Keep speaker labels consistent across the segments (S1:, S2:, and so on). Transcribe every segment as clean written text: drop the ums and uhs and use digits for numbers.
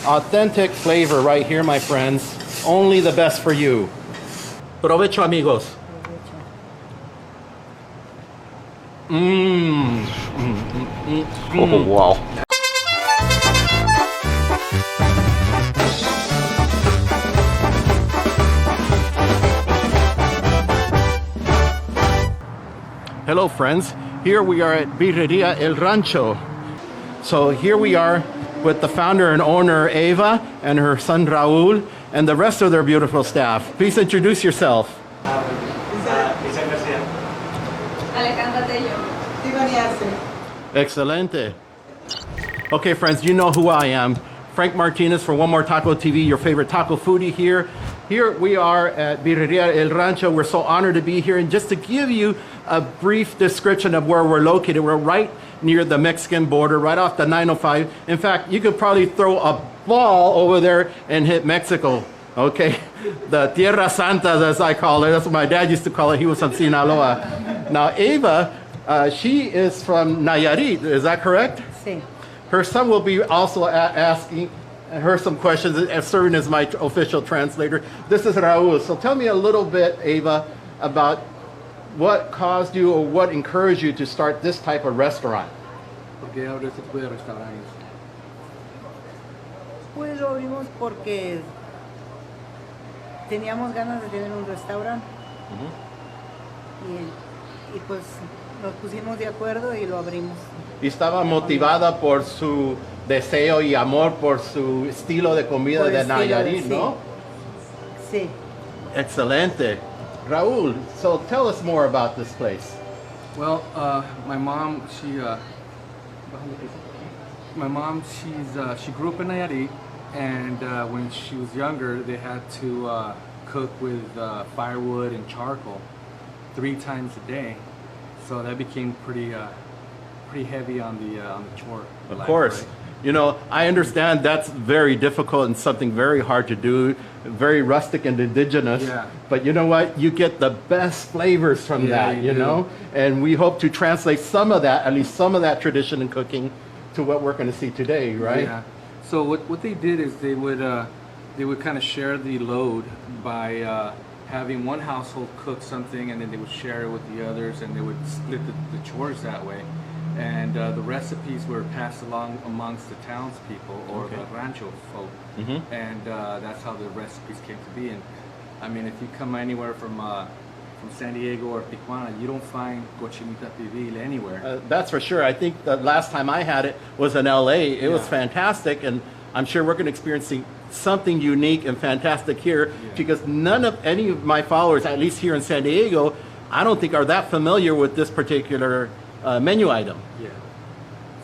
S1: Authentic flavor right here, my friends. Only the best for you. Provecho, amigos.
S2: Oh, wow.
S1: Hello friends, here we are at Birrieria El Rancho. So here we are with the founder and owner Eva and her son Raul and the rest of their beautiful staff. Please introduce yourself. Excelente. Okay friends, you know who I am. Frank Martinez for OneMoreTacoTV, your favorite taco foodie here. Here we are at Birrieria El Rancho. We're so honored to be here. And just to give you a brief description of where we're located, we're right near the Mexican border, right off the 905. In fact, you could probably throw a ball over there and hit Mexico, okay? The Tierra Santa, as I call it. That's what my dad used to call it. He was from Sinaloa. Now, Eva, she is from Nayarit. Is that correct?
S3: Sí.
S1: Her son will be also asking her some questions, serving as my official translator. This is Raul. So tell me a little bit, Eva, about what caused you or what encouraged you to start this type of restaurant?
S4: Porque ahora este tipo de restaurantes.
S3: Pues lo abrimos porque teníamos ganas de tener un restaurante y pues nos pusimos de acuerdo y lo abrimos.
S1: Y estaba motivada por su deseo y amor por su estilo de comida
S3: Por
S1: de
S3: estilo,
S1: Nayarit,
S3: sí.
S1: ¿no?
S3: Sí.
S1: Excelente. Raul, so tell us more about this place.
S4: Well, my mom, she grew up in Nayarit, and when she was younger, they had to cook with firewood and charcoal 3 times a day. So that became pretty heavy on the chore.
S1: Of
S4: life,
S1: course.
S4: right?
S1: You know, I understand that's very difficult and something very hard to do, very rustic and indigenous.
S4: Yeah.
S1: But you know what? You get the best flavors from that, you
S4: do.
S1: know? And we hope to translate some of that, at least some of that tradition in cooking to what we're going to see today, right?
S4: Yeah. So what they did is they would kind of share the load by having one household cook something, and then they would share it with the others, and they would split the chores that way. And the recipes were passed along amongst the townspeople or the rancho folk, and that's how the recipes came to be. And I mean, if you come anywhere from San Diego or Tijuana, you don't find Cochinita pibil anywhere.
S1: That's for sure. I think the last time I had it was in LA. It was fantastic, and I'm sure we're going to experience something unique and fantastic here because any of my followers, at least here in San Diego, I don't think are that familiar with this particular menu item.
S4: Yeah.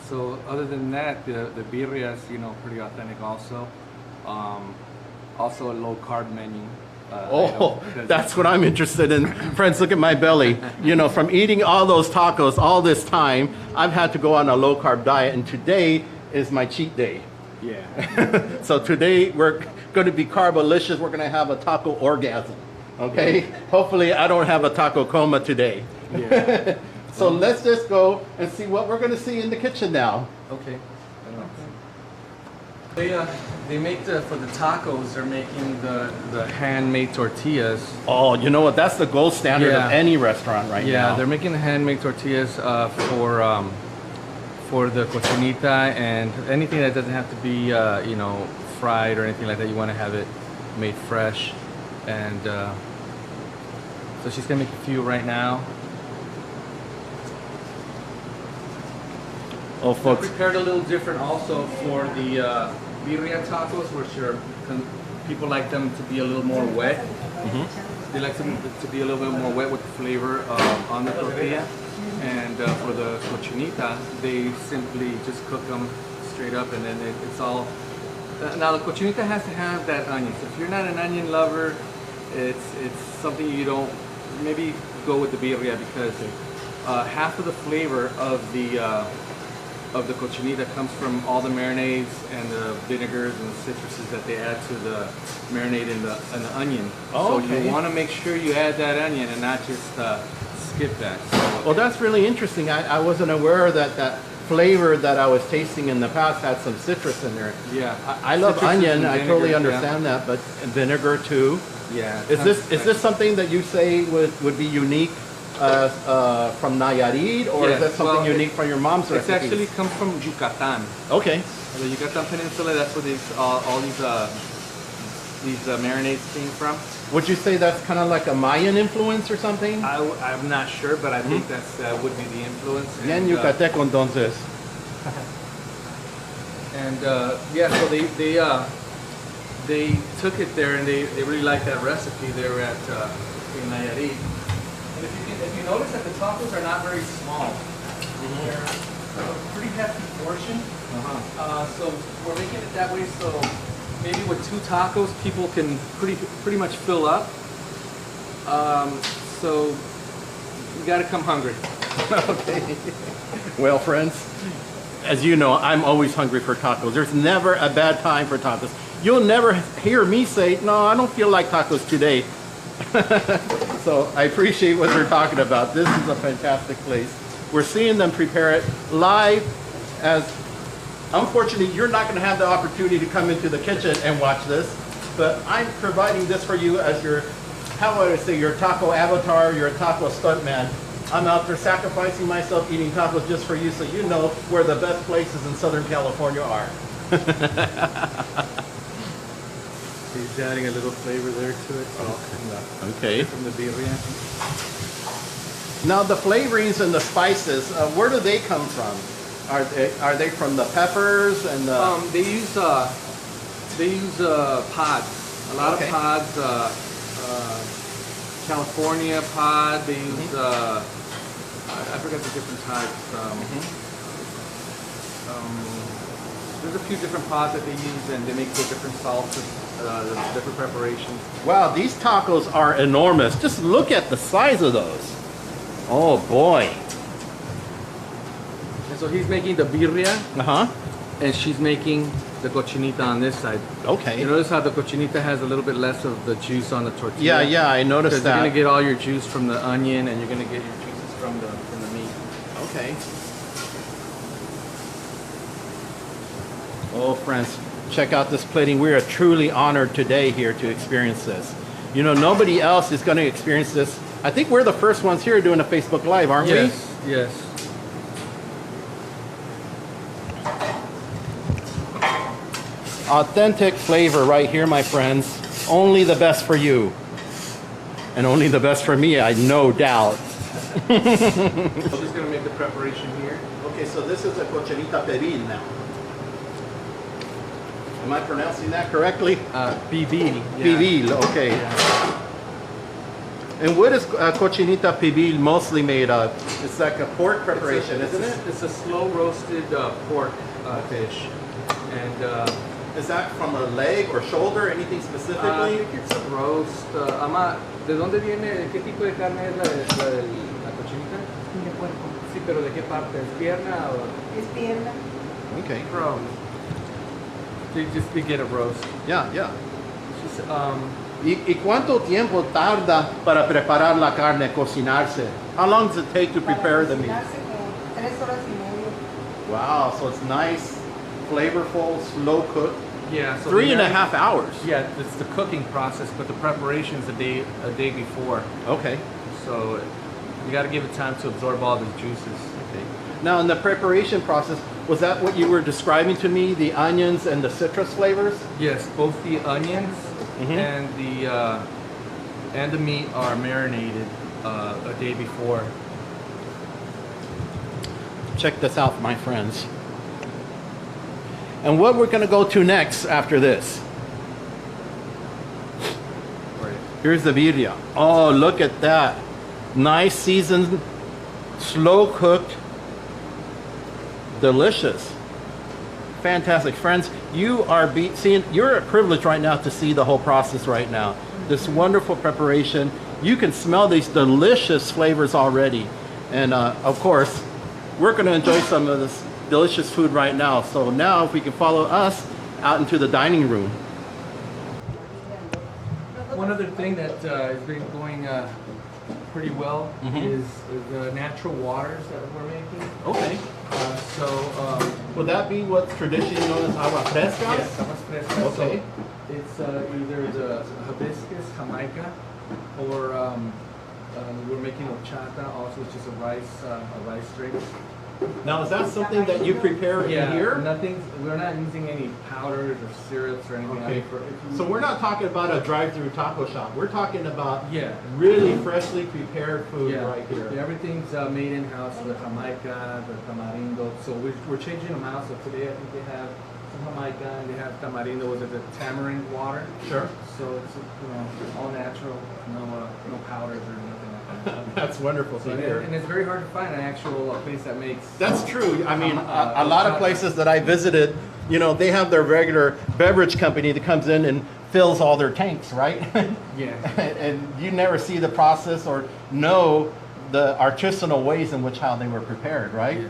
S4: So other than that, the birria is, you know, pretty authentic also. Also a low carb menu.
S1: That's what I'm interested in. Friends, look at my belly. You know, from eating all those tacos all this time, I've had to go on a low carb diet, and today is my cheat day.
S4: Yeah.
S1: So today we're going to be carbolicious. We're going to have a taco orgasm. Okay? Hopefully I don't have a taco coma today.
S4: Yeah.
S1: So let's just go and see what we're going to see in the kitchen now.
S4: Okay. They make for the tacos, they're making the handmade tortillas.
S1: Oh, you know what? That's the gold standard of any restaurant right now.
S4: Yeah, they're making the handmade tortillas for the cochinita and anything that doesn't have to be you know, fried or anything like that. You want to have it made fresh, and so she's gonna make a few right now.
S1: Oh, folks.
S4: I prepared a little different also for the birria tacos, which are people like them to be a little more wet. They like them to be a little bit more wet with the flavor on the tortilla. And for the cochinita, they simply just cook them straight up, and then it's all. Now the cochinita has to have that onion. So if you're not an onion lover, it's something you don't. Maybe go with the birria because half of the flavor of the cochinita comes from all the marinades and the vinegars and the citruses that they add to the marinade and the onion.
S1: Oh,
S4: so
S1: okay.
S4: you want to make sure you add that onion and not just skip that. So,
S1: well, that's really interesting. I wasn't aware that flavor that I was tasting in the past had some citrus in there.
S4: Yeah.
S1: I love
S4: Citrus
S1: onion.
S4: and
S1: I
S4: vinegar,
S1: totally understand that, but vinegar too.
S4: Yeah.
S1: Is this something that you say would be unique from Nayarit, or is
S4: Yes,
S1: that something
S4: well,
S1: unique from your mom's
S4: It's
S1: recipe?
S4: actually comes from Yucatan.
S1: Okay.
S4: The Yucatán Peninsula. That's where all these marinades came from.
S1: Would you say that's kind of like a Mayan influence or something?
S4: I'm not sure, but I think that's would be the influence.
S1: Bien yucateco entonces.
S4: And yeah, so they took it there and they really liked that recipe there at in Nayarit. And if you notice that the tacos are not very small, they're a pretty hefty portion. So we're making it that way so maybe with 2 tacos people can pretty much fill up. So you got to come hungry.
S1: Okay. Well, friends, as you know, I'm always hungry for tacos. There's never a bad time for tacos. You'll never hear me say, no, I don't feel like tacos today. So I appreciate what they're talking about. This is a fantastic place. We're seeing them prepare it live. As unfortunately, you're not going to have the opportunity to come into the kitchen and watch this, but I'm providing this for you as your, how would I say, your taco avatar, your taco stuntman. I'm out there sacrificing myself eating tacos just for you, so you know where the best places in Southern California are.
S4: He's adding a little flavor there to it.
S1: Okay.
S4: From the birria.
S1: Now the flavorings and the spices, where do they come from? Are they from the peppers and the...
S4: They use pods. A lot of pods. California pod. They use I forgot the different types. There's a few different pods that they use, and they make the different salsas, the different preparations.
S1: Wow, these tacos are enormous. Just look at the size of those. Oh boy.
S4: And so he's making the birria, and she's making the cochinita on this side.
S1: Okay.
S4: You notice how the cochinita has a little bit less of the juice on the tortilla?
S1: Yeah, I noticed that.
S4: You're gonna get all your juice from the onion, and you're gonna get your juices from the meat.
S1: Okay. Oh, friends, check out this plating. We are truly honored today here to experience this. You know, nobody else is going to experience this. I think we're the first ones here doing a Facebook Live, aren't we?
S4: Yes.
S1: Authentic flavor right here, my friends. Only the best for you. And only the best for me, I no doubt.
S4: She's going to make the preparation here.
S1: Okay, so this is a cochinita pibil now. Am I pronouncing that correctly?
S4: Pibil.
S1: Pibil, okay.
S4: Yeah.
S1: And what is cochinita pibil mostly made of? It's like a pork preparation, isn't it?
S4: It's a slow roasted pork dish. And
S1: is that from a leg or shoulder, anything
S4: I
S1: specifically?
S4: think it's a roast. Ama, ¿de dónde viene? ¿Qué tipo de carne es la cochinita?
S3: De puerco.
S4: Sí, pero ¿de qué parte? ¿Es pierna o...?
S3: Es pierna.
S1: Okay.
S4: From. You just get a roast.
S1: Yeah.
S4: Just,
S1: ¿Y cuánto tiempo tarda para preparar la carne, cocinarse? How long does it take to prepare the meat?
S3: Cocinarse como 3 horas y media.
S1: Wow, so it's nice, flavorful, slow cooked.
S4: yeah. So
S1: 3.5 hours.
S4: Yeah, it's the cooking process, but the preparation's a day before.
S1: Okay.
S4: So you got to give it time to absorb all the juices.
S1: Okay. Now, in the preparation process, was that what you were describing to me, the onions and the citrus flavors?
S4: Yes, both the onions and the meat are marinated a day before.
S1: Check this out, my friends. And what we're going to go to next after this. Here's the birria. Oh, look at that. Nice seasoned, slow cooked, delicious. Fantastic. Friends, you are seeing, you're a privilege right now to see the whole process right now. This wonderful preparation. You can smell these delicious flavors already. And of course, we're going to enjoy some of this delicious food right now. So now if we can follow us out into the dining room.
S4: One other thing that has been going pretty well is the natural waters that we're making.
S1: Okay. Would that be what's traditionally known as agua fresca?
S4: Yes, aguas frescas.
S1: Okay.
S4: So it's either the hibiscus, jamaica, or we're making horchata also, which is a rice drink.
S1: Now, is that something that you prepare in here?
S4: We're not using any powders or syrups or anything.
S1: Okay. So we're not talking about a drive-through taco shop. We're talking about
S4: Yeah.
S1: really freshly prepared food right here.
S4: Yeah, everything's made in-house, the jamaica, the tamarindo. So we're changing them out. So today I think they have some jamaica and they have tamarindo with the tamarind water.
S1: Sure.
S4: So it's all natural, no powders or nothing like that.
S1: That's wonderful to hear.
S4: And it's very hard to find an actual place that makes.
S1: That's true. I mean, a lot of places that I visited, they have their regular beverage company that comes in and fills all their tanks, right?
S4: Yeah.
S1: And you never see the process or know the artisanal ways in which how they were prepared, right?
S4: Yeah.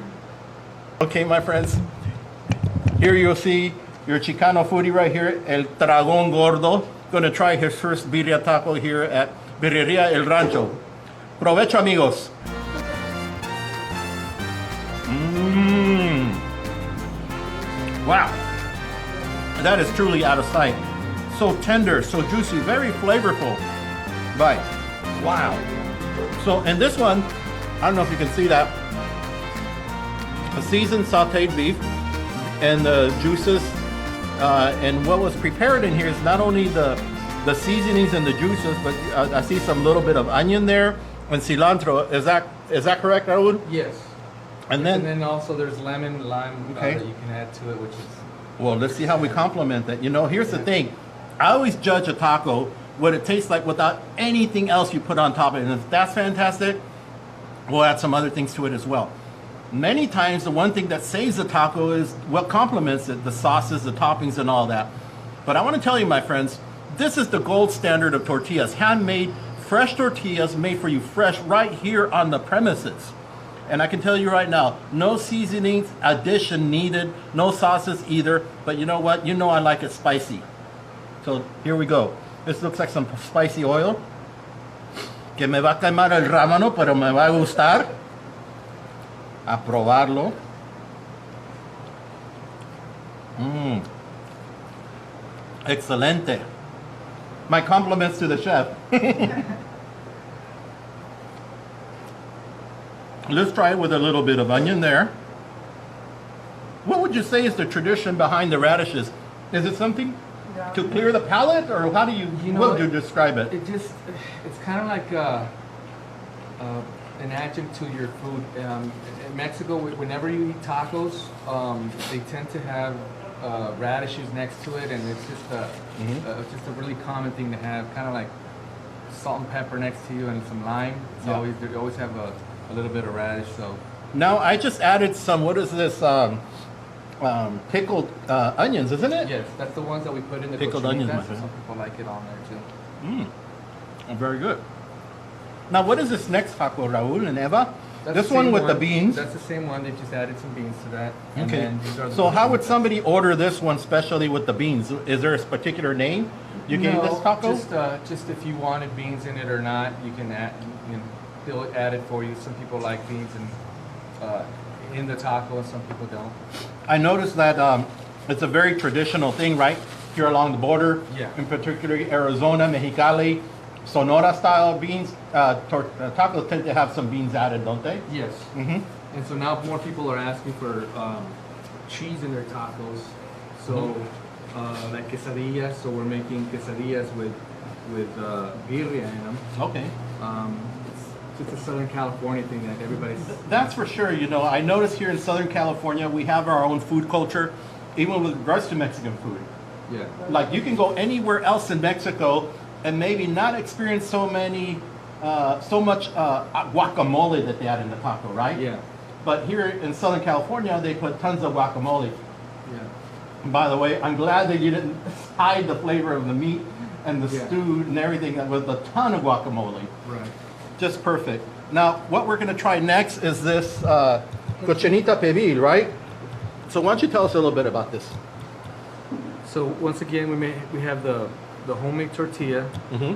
S1: Okay, my friends. Here you'll see your Chicano foodie right here, El Dragón Gordo. Going to try his first birria taco here at Birrieria El Rancho. Provecho, amigos. Wow. That is truly out of sight. So tender, so juicy, very flavorful. Bite. Wow. So, and this one, I don't know if you can see that, a seasoned sauteed beef and the juices, and what was prepared in here is not only the seasonings and the juices, but I see some little bit of onion there and cilantro. Is that correct, Raul?
S4: Yes.
S1: And then
S4: also there's lemon, lime
S1: Okay.
S4: that you can add to it, which is.
S1: well, let's see how we complement that. Here's the thing. I always judge a taco what it tastes like without anything else you put on top of it. And if that's fantastic, we'll add some other things to it as well. Many times, the one thing that saves the taco is what complements it, the sauces, the toppings, and all that. But I want to tell you, my friends, this is the gold standard of tortillas. Handmade, fresh tortillas made for you fresh right here on the premises. And I can tell you right now, no seasonings, addition needed, no sauces either. But you know what? I like it spicy. So here we go. This looks like some spicy oil. Que me va a quemar el rábano, pero me va a gustar. A probarlo. Excelente. My compliments to the chef. Let's try it with a little bit of onion there. What would you say is the tradition behind the radishes? Is it something to clear the palate, or how do what would you describe it?
S4: It's kind of like an adjunct to your food. In Mexico, whenever you eat tacos, they tend to have radishes next to it, and it's just a really common thing to have, kind of like salt and pepper next to you and some lime. It's always, they always have a little bit of radish. So
S1: now I just added some, what is this, pickled onions, isn't it?
S4: yes, that's the ones that we put in the
S1: Pickled
S4: Cochinita,
S1: onions, my
S4: so
S1: friend.
S4: some people like it on there too.
S1: Oh, very good. Now what is this next taco, Raul and Eva?
S4: That's
S1: This
S4: the
S1: one
S4: same
S1: with the beans?
S4: That's the same one. They just added some beans to that. And
S1: Okay.
S4: then these are the
S1: So how would
S4: ones.
S1: somebody order this one specially with the beans? Is there a particular name you gave this taco?
S4: Just if you wanted beans in it or not, you can add. They'll add it for you. Some people like beans in the taco, and some people don't.
S1: I noticed that it's a very traditional thing, right? Here along the border,
S4: Yeah.
S1: in particular Arizona, Mexicali, Sonora style beans. Tacos tend to have some beans added, don't they?
S4: Yes.
S1: Mm-hmm.
S4: And so now more people are asking for cheese in their tacos. So like quesadillas. So we're making quesadillas with birria in them.
S1: Okay.
S4: It's just a Southern California thing that everybody's.
S1: That's for sure. I notice here in Southern California, we have our own food culture, even with regards to Mexican food.
S4: Yeah.
S1: Like you can go anywhere else in Mexico and maybe not experience so much guacamole that they add in the taco, right?
S4: Yeah.
S1: But here in Southern California, they put tons of guacamole.
S4: Yeah.
S1: And by the way, I'm glad that you didn't hide the flavor of the meat and the
S4: Yeah.
S1: stew and everything with a ton of guacamole.
S4: Right.
S1: Just perfect. Now, what we're going to try next is this Cochinita pibil, right? So why don't you tell us a little bit about this?
S4: So once again, we have the homemade tortilla.
S1: Mm-hmm.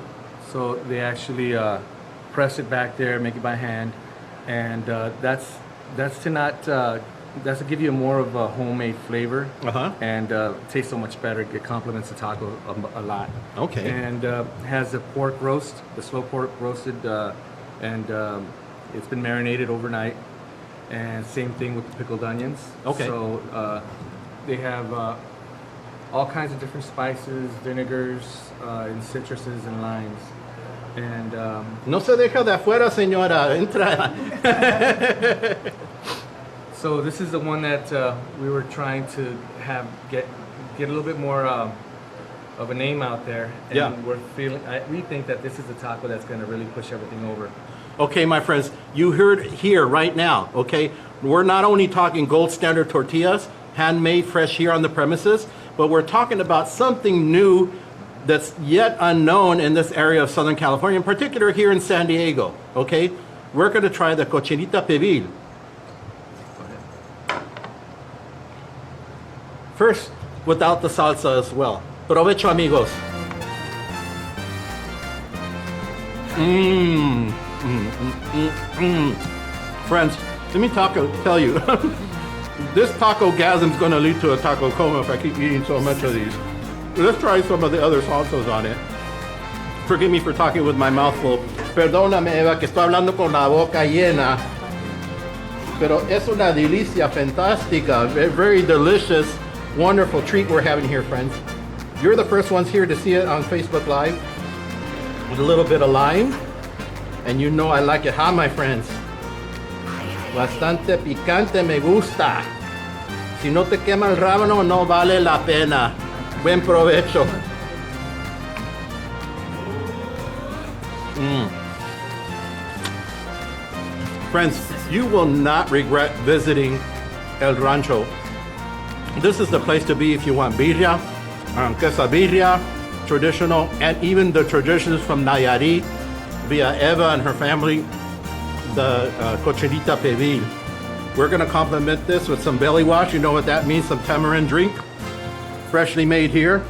S4: So they actually press it back there, make it by hand, and that's to not That's to give you more of a homemade flavor,
S1: Uh-huh.
S4: and tastes so much better. It complements the taco a lot.
S1: Okay.
S4: And has a pork roast, the slow pork roasted, and it's been marinated overnight. And same thing with the pickled onions.
S1: Okay.
S4: So they have all kinds of different spices, vinegars, and citruses and limes. And
S1: No se deja de afuera, señora. Entra.
S4: so this is the one that we were trying to get a little bit more of a name out there. And
S1: Yeah.
S4: we think that this is the taco that's going to really push everything over.
S1: Okay, my friends, you heard here right now, okay? We're not only talking gold standard tortillas, handmade fresh here on the premises, but we're talking about something new that's yet unknown in this area of Southern California, in particular here in San Diego, okay? We're gonna try the Cochinita pibil. First, without the salsa as well. Provecho, amigos. Friends, let me tell you, this taco-gasm is going to lead to a taco coma if I keep eating so much of these. Let's try some of the other salsas on it. Forgive me for talking with my mouth full. Perdóname, Eva, que estoy hablando con la boca llena. Pero es una delicia fantástica, a very delicious, wonderful treat we're having here, friends. You're the first ones here to see it on Facebook Live. With a little bit of lime. And you know I like it hot, my friends. Bastante picante me gusta. Si no te quema el rábano, no vale la pena. Buen provecho. Friends, you will not regret visiting El Rancho. This is the place to be if you want birria, quesadilla, traditional, and even the traditions from Nayarit via Eva and her family, the Cochinita pibil. We're gonna complement this with some belly wash. You know what that means, some tamarind drink. Freshly made here.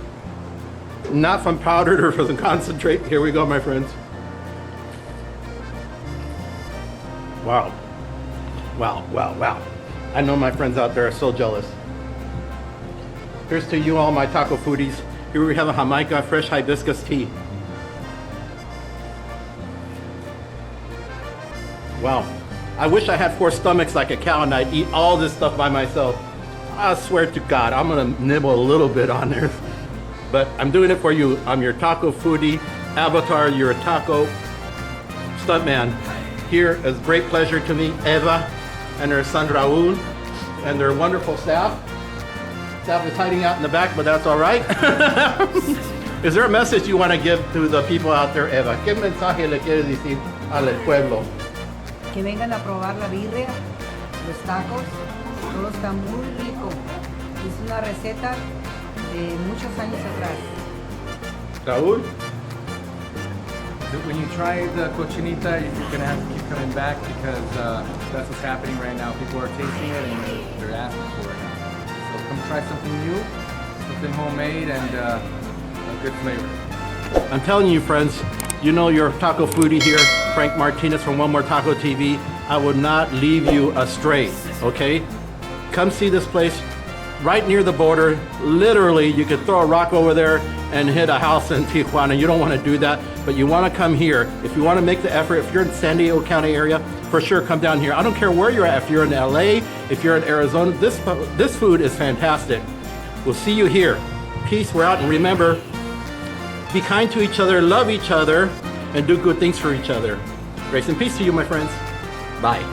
S1: Not from powdered or from concentrate. Here we go, my friends. Wow. Wow, wow, wow. I know my friends out there are so jealous. Here's to you all, my taco foodies. Here we have a Jamaica fresh hibiscus tea. Wow. I wish I had 4 stomachs like a cow and I'd eat all this stuff by myself. I swear to God, I'm gonna nibble a little bit on there. But I'm doing it for you. I'm your taco foodie, avatar, you're a taco stuntman. Here is great pleasure to meet Eva and her son Raul and their wonderful staff. Staff is hiding out in the back, but that's all right. Is there a message you want to give to the people out there, Eva? ¿Qué mensaje le quieres decir al pueblo?
S3: Que vengan a probar la birria, los tacos, todo está muy rico. Es una receta de muchos años atrás.
S1: Raúl?
S4: When you try the cochinita, you're gonna have to keep coming back because that's what's happening right now. People are tasting it and they're asking for it. So come try something new, something homemade, and a good flavor.
S1: I'm telling you, friends, you know your taco foodie here, Frank Martinez from One More Taco TV. I would not leave you astray, okay? Come see this place right near the border. Literally, you could throw a rock over there and hit a house in Tijuana. You don't want to do that, but you want to come here. If you want to make the effort, if you're in San Diego County area, for sure come down here. I don't care where you're at. If you're in LA, if you're in Arizona, this food is fantastic. We'll see you here. Peace, we're out, and remember, be kind to each other, love each other, and do good things for each other. Grace and peace to you, my friends. Bye.